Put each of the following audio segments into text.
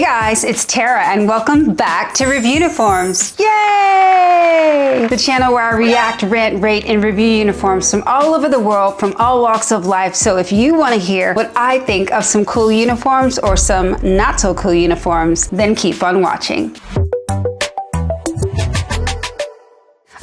guys, it's Tara and welcome back to Reviewniforms. Yay! The channel where I react, rant, rate, and review uniforms from all over the world, from all walks of life. So if you want to hear what I think of some cool uniforms or some not so cool uniforms, then keep on watching.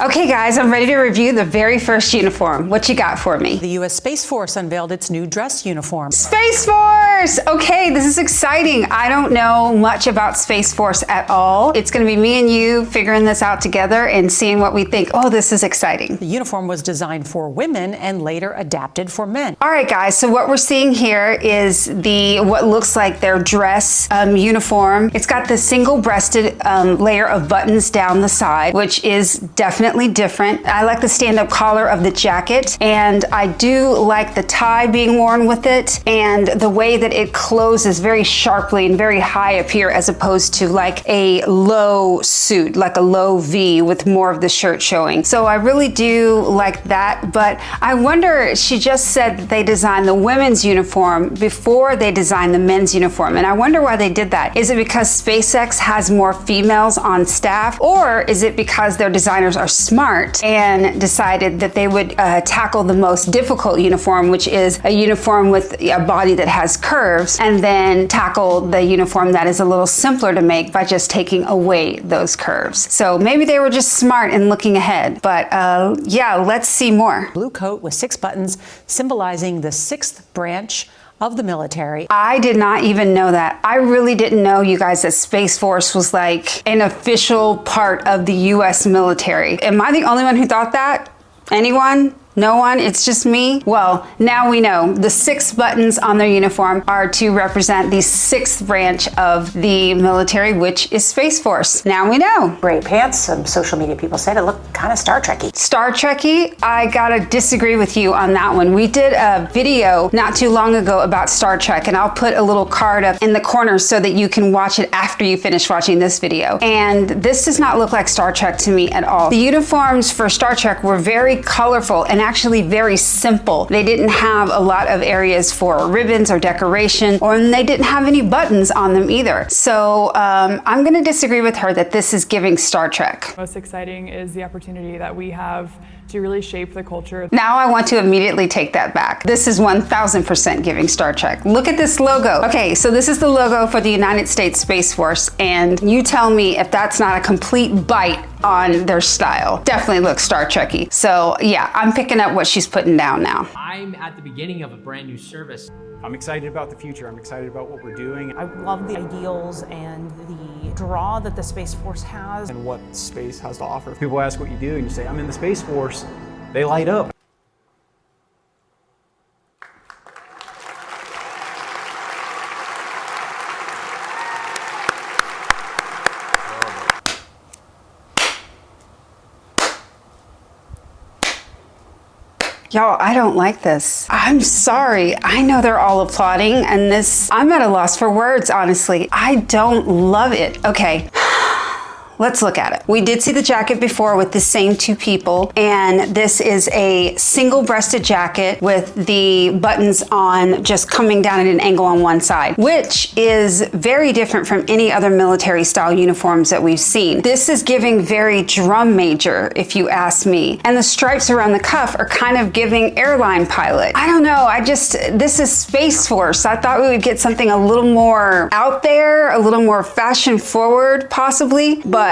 Okay guys, I'm ready to review the very first uniform. What you got for me? The U.S. Space Force unveiled its new dress uniform. Space Force! Okay, this is exciting. I don't know much about Space Force at all. It's gonna be me and you figuring this out together and seeing what we think. Oh, this is exciting. The uniform was designed for women and later adapted for men. All right guys, so what we're seeing here is what looks like their dress uniform. It's got the single-breasted layer of buttons down the side, which is definitely different. I like the stand-up collar of the jacket, and I do like the tie being worn with it, and the way that it closes very sharply and very high up here, as opposed to like a low suit, like a low V with more of the shirt showing. So I really do like that, but I wonder, she just said that they designed the women's uniform before they designed the men's uniform, and I wonder why they did that. Is it because SpaceX has more females on staff, or is it because their designers are smart and decided that they would tackle the most difficult uniform, which is a uniform with a body that has curves, and then tackle the uniform that is a little simpler to make by just taking away those curves. So maybe they were just smart in looking ahead, but yeah, let's see more. Blue coat with 6 buttons symbolizing the 6th branch of the military. I did not even know that. I really didn't know, you guys, that Space Force was like an official part of the US military. Am I the only one who thought that? Anyone? No one? It's just me? Well, now we know. The 6 buttons on their uniform are to represent the 6th branch of the military, which is Space Force. Now we know. Gray pants. Some social media people said it looked kind of Star Trek-y. Star Trek-y? I gotta disagree with you on that one. We did a video not too long ago about Star Trek, and I'll put a little card up in the corner so that you can watch it after you finish watching this video. And this does not look like Star Trek to me at all. The uniforms for Star Trek were very colorful and actually very simple. They didn't have a lot of areas for ribbons or decoration, and they didn't have any buttons on them either. So I'm gonna disagree with her that this is giving Star Trek. Most exciting is the opportunity that we have to really shape the culture. Now I want to immediately take that back. This is 1000% giving Star Trek. Look at this logo. Okay, so this is the logo for the United States Space Force, and you tell me if that's not a complete bite on their style. Definitely looks Star Trek-y. So yeah, I'm picking up what she's putting down now. I'm at the beginning of a brand new service. I'm excited about the future. I'm excited about what we're doing. I love the ideals and the draw that the Space Force has. And what space has to offer. If people ask what you do and you say, I'm in the Space Force, they light up. Y'all, I don't like this. I'm sorry. I know they're all applauding, and I'm at a loss for words, honestly. I don't love it. Okay. Let's look at it. We did see the jacket before with the same 2 people, and this is a single-breasted jacket with the buttons on just coming down at an angle on one side, which is very different from any other military style uniforms that we've seen. This is giving very drum major, if you ask me. And the stripes around the cuff are kind of giving airline pilot. I don't know, this is Space Force. I thought we would get something a little more out there, a little more fashion forward, possibly, but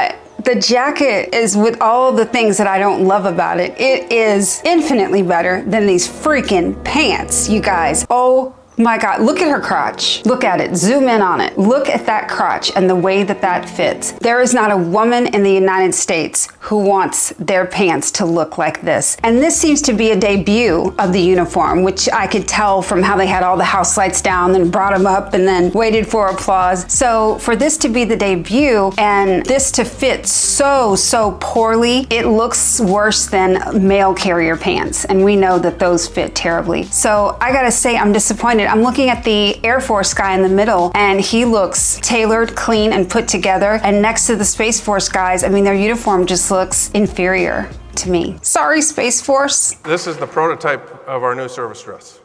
the jacket is, with all the things that I don't love about it, it is infinitely better than these freaking pants, you guys. Oh my God, look at her crotch. Look at it, zoom in on it. Look at that crotch and the way that that fits. There is not a woman in the United States who wants their pants to look like this. And this seems to be a debut of the uniform, which I could tell from how they had all the house lights down and brought them up and then waited for applause. So for this to be the debut and this to fit so poorly, it looks worse than mail carrier pants. And we know that those fit terribly. So I gotta say, I'm disappointed. I'm looking at the Air Force guy in the middle, and he looks tailored, clean, and put together. And next to the Space Force guys, I mean, their uniform just looks inferior to me. Sorry, Space Force. This is the prototype of our new service dress.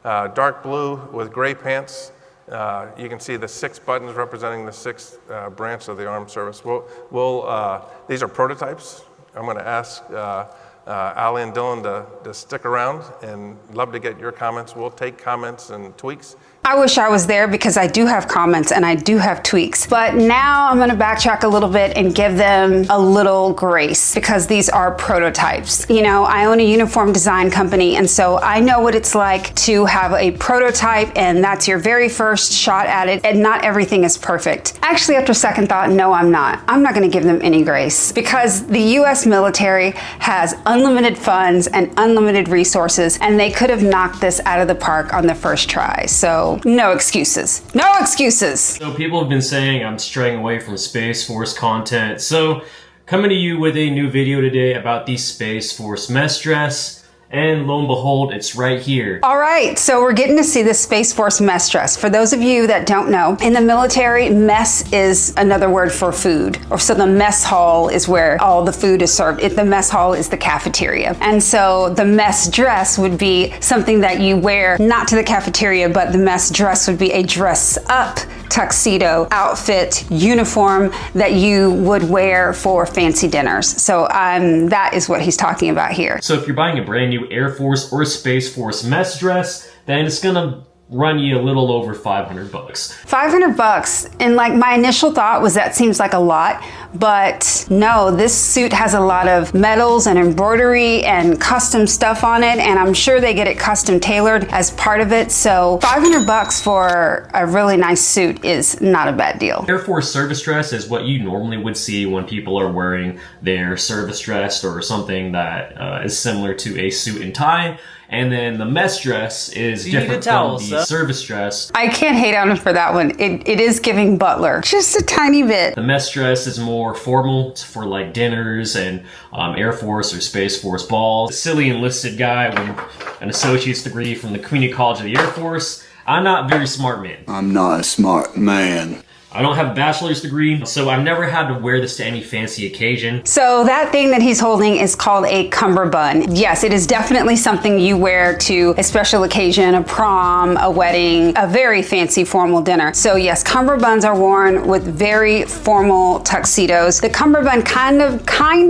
Dark blue with gray pants You can see the 6 buttons representing the 6 branch of the armed service. These are prototypes. I'm going to ask Ali and Dylan to stick around, and love to get your comments. We'll take comments and tweaks. I wish I was there because I do have comments and I do have tweaks. But now I'm going to backtrack a little bit and give them a little grace because these are prototypes. You know, I own a uniform design company, and so I know what it's like to have a prototype, and that's your very first shot at it, and not everything is perfect. Actually, after second thought, no, I'm not. I'm not going to give them any grace because the US military has unlimited funds and unlimited resources, and they could have knocked this out of the park on the first try. So no excuses. No excuses. So people have been saying I'm straying away from Space Force content. So coming to you with a new video today about the Space Force mess dress. And lo and behold, it's right here. All right, so we're getting to see the Space Force mess dress. For those of you that don't know, in the military, mess is another word for food. Or so the mess hall is where all the food is served. The mess hall is the cafeteria. And so the mess dress would be something that you wear not to the cafeteria, but the mess dress would be a dress up tuxedo outfit uniform that you would wear for fancy dinners. So that is what he's talking about here. So if you're buying a brand new Air Force or Space Force mess dress, then it's gonna run you a little over 500 bucks. 500 bucks. And like my initial thought was that seems like a lot, but no, this suit has a lot of medals and embroidery and custom stuff on it, and I'm sure they get it custom tailored as part of it. So 500 bucks for a really nice suit is not a bad deal. Air Force service dress is what you normally would see when people are wearing their service dress or something that is similar to a suit and tie. And then the mess dress is different from the service dress. I can't hate on him for that one. It is giving butler, just a tiny bit. The mess dress is more formal. It's for like dinners and Air Force or Space Force balls. A silly enlisted guy with an associate's degree from the Community College of the Air Force. I'm not a very smart man. I'm not a smart man. I don't have a bachelor's degree, so I've never had to wear this to any fancy occasion. So that thing that he's holding is called a cummerbund. Yes, it is definitely something you wear to a special occasion, a prom, a wedding, a very fancy formal dinner. So yes, cummerbunds are worn with very formal tuxedos. The cummerbund kind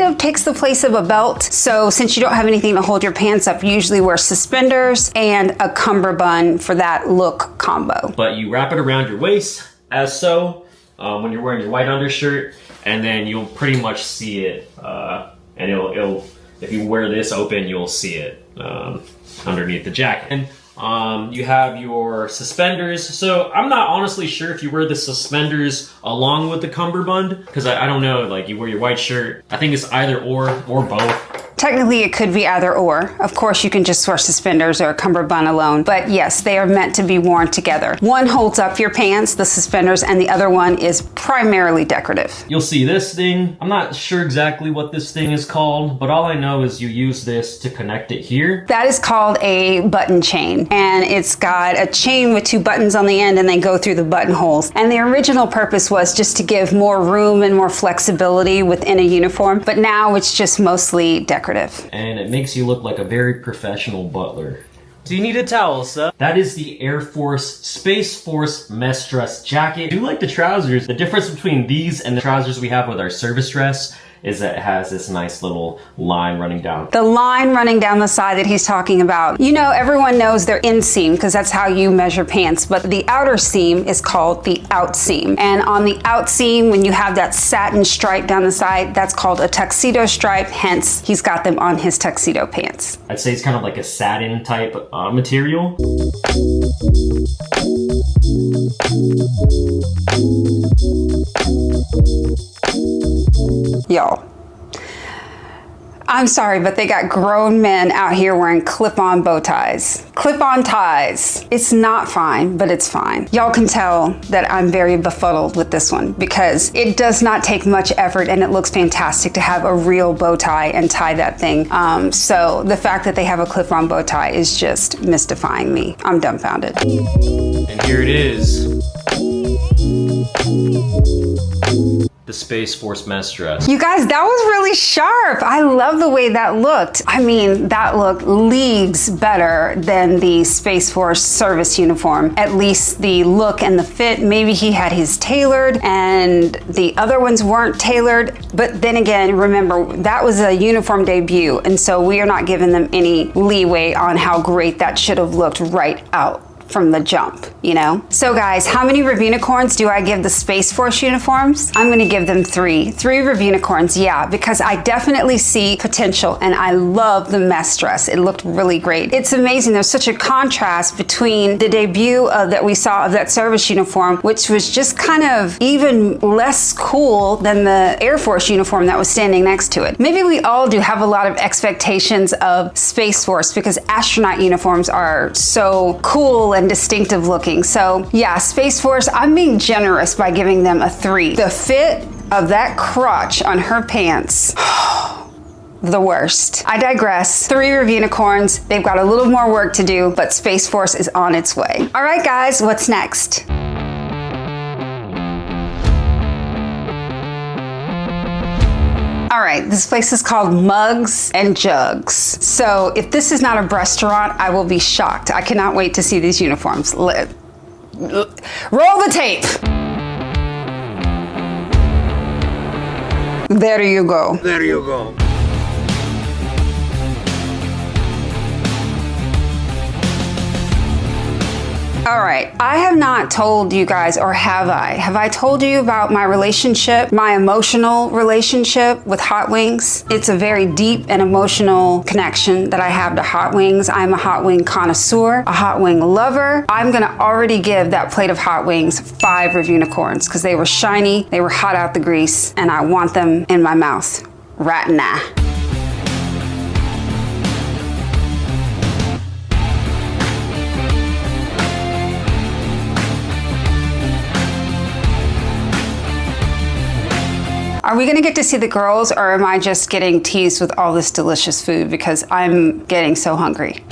of takes the place of a belt. So since you don't have anything to hold your pants up, you usually wear suspenders and a cummerbund for that look combo. But you wrap it around your waist, as so, when you're wearing your white undershirt, and then you'll pretty much see it, and it'll if you wear this open, you'll see it underneath the jacket. And you have your suspenders. So I'm not honestly sure if you wear the suspenders along with the cummerbund, because I don't know, like you wear your white shirt. I think it's either or both. Technically, it could be either or. Of course, you can just wear suspenders or a cummerbund alone. But yes, they are meant to be worn together. One holds up your pants, the suspenders, and the other one is primarily decorative. You'll see this thing. I'm not sure exactly what this thing is called, but all I know is you use this to connect it here. That is called a button chain. And it's got a chain with 2 buttons on the end, and they go through the buttonholes. And the original purpose was just to give more room and more flexibility within a uniform. But now it's just mostly decorative. And it makes you look like a very professional butler. Do you need a towel, sir? That is the Air Force Space Force mess dress jacket. I do like the trousers. The difference between these and the trousers we have with our service dress is that it has this nice little line running down. The line running down the side that he's talking about. You know, everyone knows their inseam because that's how you measure pants, but the outer seam is called the outseam. And on the outseam, when you have that satin stripe down the side, that's called a tuxedo stripe, hence he's got them on his tuxedo pants. I'd say it's kind of like a satin type material. Y'all, I'm sorry, but they got grown men out here wearing clip-on bow ties. Clip-on ties. It's not fine, but it's fine. Y'all can tell that I'm very befuddled with this one because it does not take much effort and it looks fantastic to have a real bow tie and tie that thing. So the fact that they have a clip-on bow tie is just mystifying me. I'm dumbfounded. And here it is. the Space Force mess dress. You guys, that was really sharp. I love the way that looked. I mean, that looked leagues better than the Space Force service uniform. At least the look and the fit. Maybe he had his tailored and the other ones weren't tailored. But then again, remember, that was a uniform debut. And so we are not giving them any leeway on how great that should have looked right out from the jump, you know? So guys, how many Reviewniforms do I give the Space Force uniforms? I'm gonna give them 3. 3 Reviewniforms, yeah, because I definitely see potential and I love the mess dress. It looked really great. It's amazing, there's such a contrast between the debut that we saw of that service uniform, which was just kind of even less cool than the Air Force uniform that was standing next to it. Maybe we all do have a lot of expectations of Space Force because astronaut uniforms are so cool and distinctive looking. So yeah, Space Force, I'm being generous by giving them a 3. The fit of that crotch on her pants, the worst. I digress. 3 Reviewniforms. They've got a little more work to do, but Space Force is on its way. All right, guys, what's next? All right, this place is called Mugs and Jugs. So if this is not a restaurant, I will be shocked. I cannot wait to see these uniforms. Roll the tape. There you go. There you go. All right, I have not told you guys, or have I? Have I told you about my relationship, my emotional relationship with Hot Wings? It's a very deep and emotional connection that I have to Hot Wings. I'm a Hot Wing connoisseur, a Hot Wing lover. I'm gonna already give that plate of Hot Wings 5 Reviewniforms because they were shiny, they were hot out the grease, and I want them in my mouth right now. Are we gonna get to see the girls, or am I just getting teased with all this delicious food because I'm getting so hungry?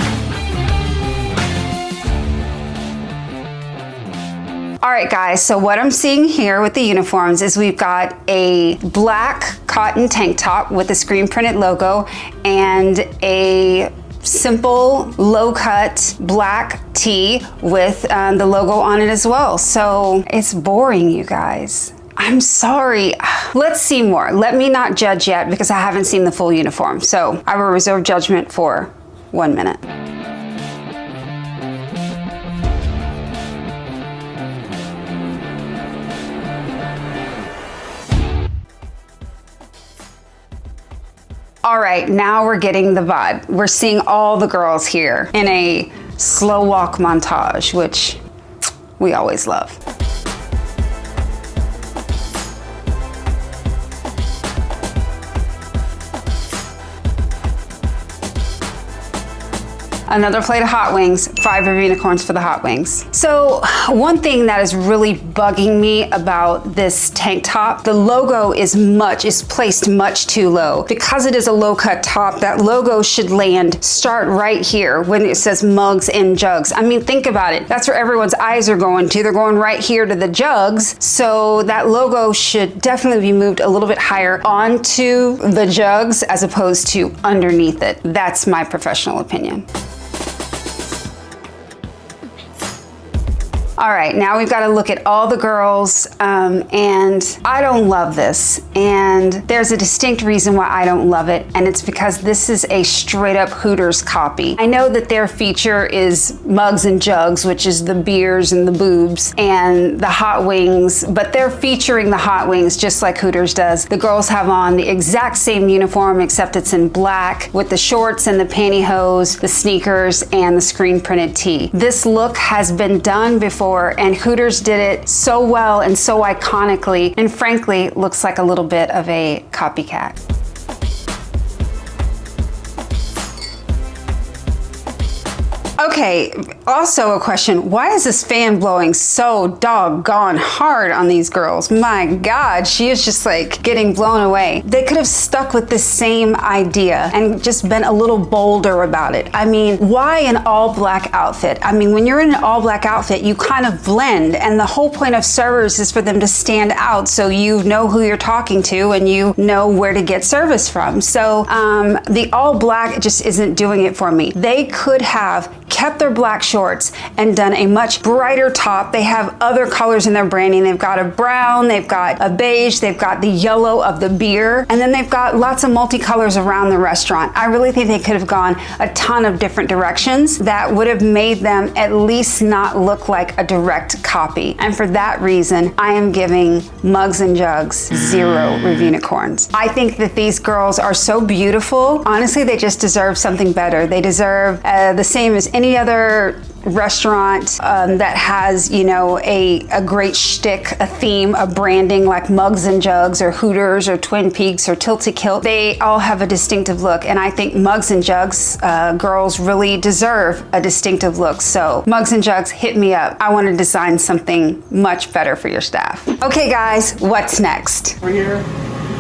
All right, guys, so what I'm seeing here with the uniforms is we've got a black cotton tank top with a screen printed logo and a simple low-cut black tee with the logo on it as well. So it's boring, you guys. I'm sorry. Let's see more. Let me not judge yet because I haven't seen the full uniform. So I will reserve judgment for 1 minute. All right, now we're getting the vibe. We're seeing all the girls here in a slow walk montage, which we always love. Another plate of Hot Wings, 5 Reviewniforms for the Hot Wings. So one thing that is really bugging me about this tank top, the logo is placed much too low. Because it is a low cut top, that logo should start right here when it says Mugs and Jugs. I mean, think about it. That's where everyone's eyes are going to. They're going right here to the jugs. So that logo should definitely be moved a little bit higher onto the jugs as opposed to underneath it. That's my professional opinion. All right, now we've got to look at all the girls, and I don't love this. And there's a distinct reason why I don't love it, and it's because this is a straight up Hooters copy. I know that their feature is Mugs and Jugs, which is the beers and the boobs, and the Hot Wings, but they're featuring the Hot Wings just like Hooters does. The girls have on the exact same uniform, except it's in black with the shorts and the pantyhose, the sneakers, and the screen printed tee. This look has been done before, and Hooters did it so well and so iconically, and frankly looks like a little bit of a copycat. Okay, also a question. Why is this fan blowing so doggone hard on these girls? My God, she is just like getting blown away. They could have stuck with the same idea and just been a little bolder about it. I mean, why an all black outfit? I mean, when you're in an all black outfit, you kind of blend, and the whole point of servers is for them to stand out so you know who you're talking to and you know where to get service from. So the all black just isn't doing it for me. They could have kept their black shorts and done a much brighter top. They have other colors in their branding. They've got a brown, they've got a beige, they've got the yellow of the beer, and then they've got lots of multicolors around the restaurant. I really think they could have gone a ton of different directions that would have made them at least not look like a direct copy. And for that reason, I am giving Mugs and Jugs 0 Reviewniforms. I think that these girls are so beautiful. Honestly, they just deserve something better. They deserve the same as any other restaurant that has, you know, a great shtick, a theme, a branding like Mugs and Jugs or Hooters or Twin Peaks or Tilty Kilt. They all have a distinctive look, and I think Mugs and Jugs girls really deserve a distinctive look. So Mugs and Jugs, hit me up. I want to design something much better for your staff. Okay guys, what's next? We're here.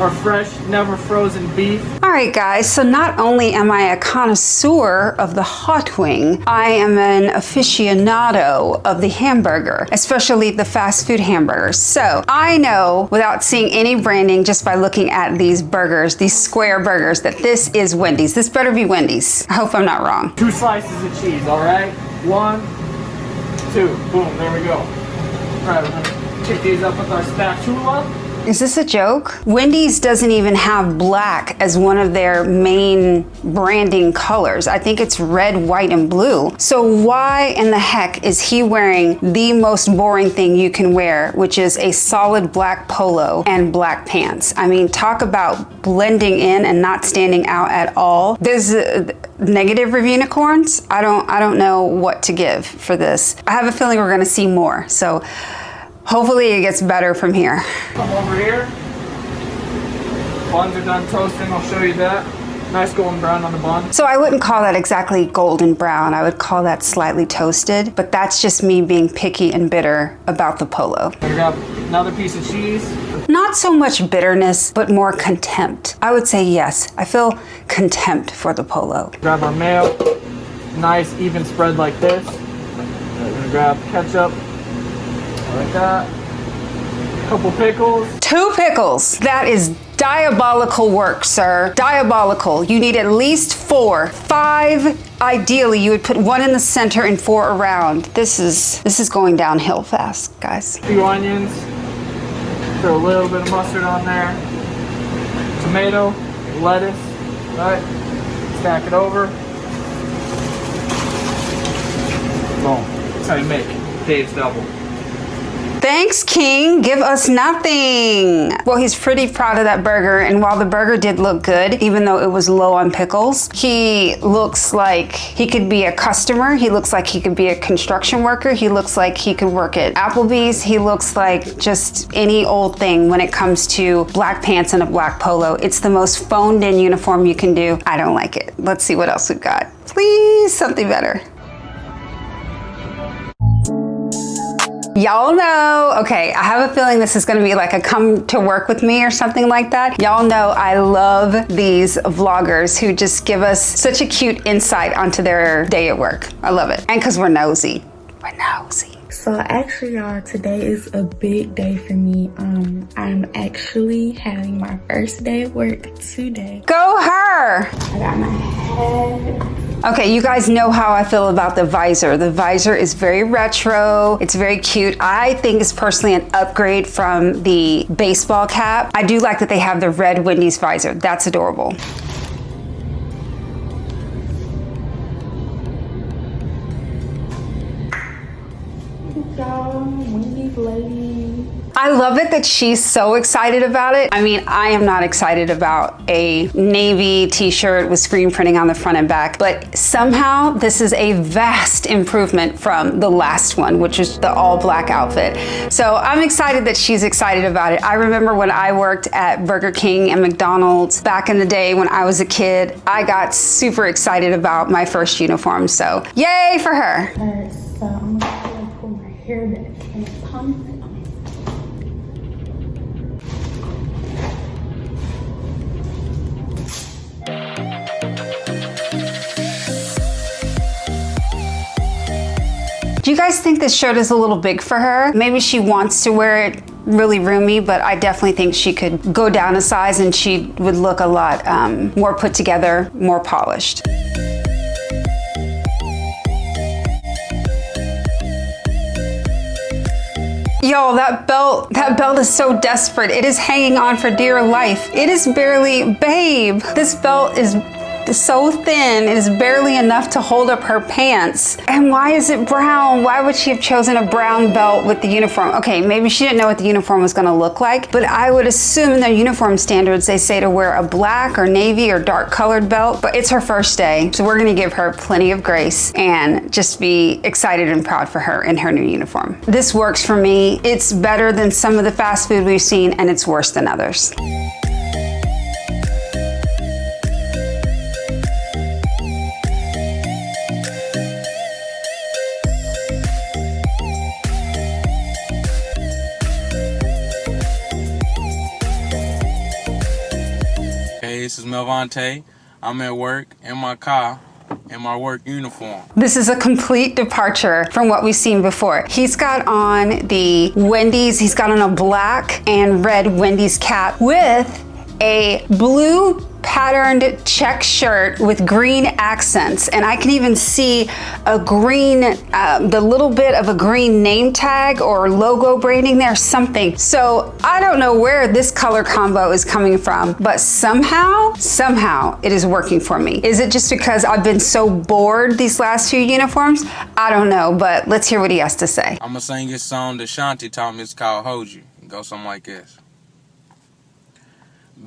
Our fresh, never frozen beef. All right guys, so not only am I a connoisseur of the hot wing, I am an aficionado of the hamburger, especially the fast food hamburgers. So I know without seeing any branding, just by looking at these burgers, these square burgers, that this is Wendy's. This better be Wendy's. I hope I'm not wrong. 2 slices of cheese, all right? 1, 2, boom, there we go. All right, we're gonna pick these up with our spatula. Is this a joke? Wendy's doesn't even have black as one of their main branding colors. I think it's red, white, and blue. So why in the heck is he wearing the most boring thing you can wear, which is a solid black polo and black pants? I mean, talk about blending in and not standing out at all. There's negative Reviewniforms. I don't know what to give for this. I have a feeling we're gonna see more. So hopefully it gets better from here. Come over here. Buns are done toasting, I'll show you that. Nice golden brown on the bun. So I wouldn't call that exactly golden brown. I would call that slightly toasted, but that's just me being picky and bitter about the polo. We're gonna grab another piece of cheese. Not so much bitterness, but more contempt. I would say yes, I feel contempt for the polo. Grab our mayo. Nice even spread like this. We're gonna grab ketchup. Like that. Couple pickles. 2 pickles. That is diabolical work, sir. Diabolical. You need at least 4. 5, ideally, you would put 1 in the center and 4 around. This is going downhill fast, guys. 2 onions. Throw a little bit of mustard on there. Tomato, lettuce, right? Stack it over. Boom. That's how you make Dave's double. Thanks, King. Give us nothing. Well, he's pretty proud of that burger, and while the burger did look good, even though it was low on pickles, he looks like he could be a customer. He looks like he could be a construction worker. He looks like he could work at Applebee's. He looks like just any old thing when it comes to black pants and a black polo. It's the most phoned in uniform you can do. I don't like it. Let's see what else we've got. Please, something better. Y'all know, okay, I have a feeling this is gonna be like a come to work with me or something like that. Y'all know I love these vloggers who just give us such a cute insight onto their day at work. I love it. And because we're nosy. We're nosy. So actually, y'all, today is a big day for me. I'm actually having my first day at work today. Go her! I got my head. Okay, you guys know how I feel about the visor. The visor is very retro. It's very cute. I think it's personally an upgrade from the baseball cap. I do like that they have the red Wendy's visor. That's adorable. Y'all, Wendy's lady. I love it that she's so excited about it. I mean, I am not excited about a navy t-shirt with screen printing on the front and back, but somehow this is a vast improvement from the last one, which is the all black outfit. So I'm excited that she's excited about it. I remember when I worked at Burger King and McDonald's back in the day when I was a kid, I got super excited about my first uniform. So yay for her. So I'm gonna pull my hair back and pump it. Do you guys think this shirt is a little big for her? Maybe she wants to wear it really roomy, but I definitely think she could go down a size and she would look a lot more put together, more polished. Yo, that belt is so desperate. It is hanging on for dear life. It is barely, babe, this belt is so thin, it is barely enough to hold up her pants. And why is it brown? Why would she have chosen a brown belt with the uniform? Okay, maybe she didn't know what the uniform was gonna look like, but I would assume in their uniform standards, they say to wear a black or navy or dark colored belt, but it's her first day. So we're gonna give her plenty of grace and just be excited and proud for her in her new uniform. This works for me. It's better than some of the fast food we've seen, and it's worse than others. Hey, this is Melvante. I'm at work in my car in my work uniform. This is a complete departure from what we've seen before. He's got on the Wendy's, he's got on a black and red Wendy's cap with a blue patterned check shirt with green accents, and I can even see a green, the little bit of a green name tag or logo branding there, something. So I don't know where this color combo is coming from, but somehow it is working for me. Is it just because I've been so bored these last few uniforms? I don't know, but let's hear what he has to say. I'm gonna sing this song that Shanti taught me. It's called Hold You. It goes something like this.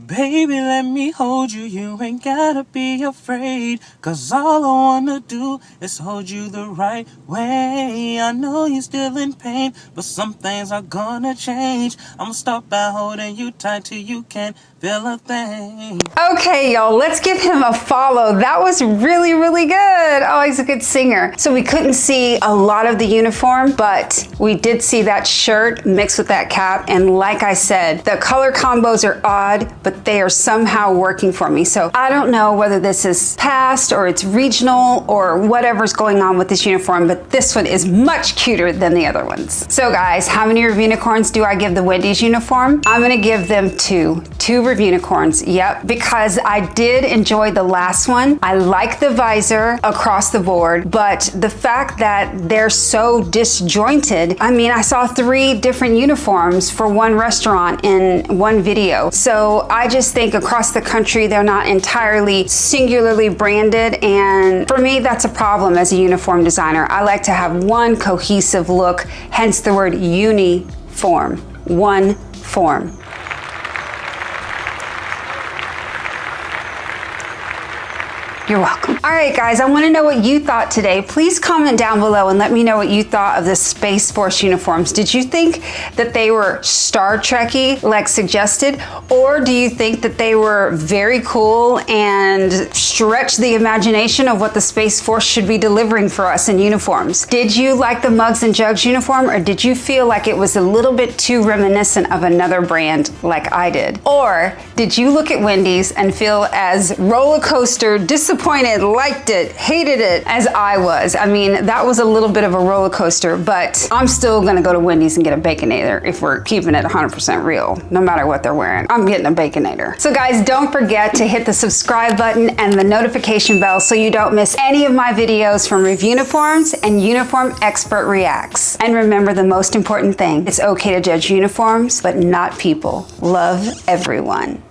Baby, let me hold you, you ain't gotta be afraid, 'cause all I wanna do is hold you the right way. I know you're still in pain, but some things are gonna change. I'ma start by holding you tight till you can't feel a thing. Okay, y'all, let's give him a follow. That was really, really good. Oh, he's a good singer. So we couldn't see a lot of the uniform, but we did see that shirt mixed with that cap. And like I said, the color combos are odd, but they are somehow working for me. So I don't know whether this is past or it's regional or whatever's going on with this uniform, but this one is much cuter than the other ones. So guys, how many Reviewnicorns do I give the Wendy's uniform? I'm gonna give them two Reviewnicorns, yep, because I did enjoy the last one. I like the visor across the board, but the fact that they're so disjointed, I mean, I saw 3 different uniforms for one restaurant in one video. So I just think across the country, they're not entirely singularly branded. And for me, that's a problem as a uniform designer. I like to have one cohesive look, hence the word uniform, one form. You're welcome. All right, guys, I want to know what you thought today. Please comment down below and let me know what you thought of the Space Force uniforms. Did you think that they were Star Trek-y, like suggested? Or do you think that they were very cool and stretched the imagination of what the Space Force should be delivering for us in uniforms? Did you like the Mugs and Jugs uniform, or did you feel like it was a little bit too reminiscent of another brand like I did? Or did you look at Wendy's and feel as rollercoaster disappointed, liked it, hated it as I was? I mean, that was a little bit of a roller coaster, but I'm still gonna go to Wendy's and get a Baconator if we're keeping it 100% real, no matter what they're wearing. I'm getting a Baconator. So guys, don't forget to hit the subscribe button and the notification bell so you don't miss any of my videos from Reviewniforms and Uniform Expert Reacts. And remember the most important thing, it's okay to judge uniforms, but not people. Love everyone.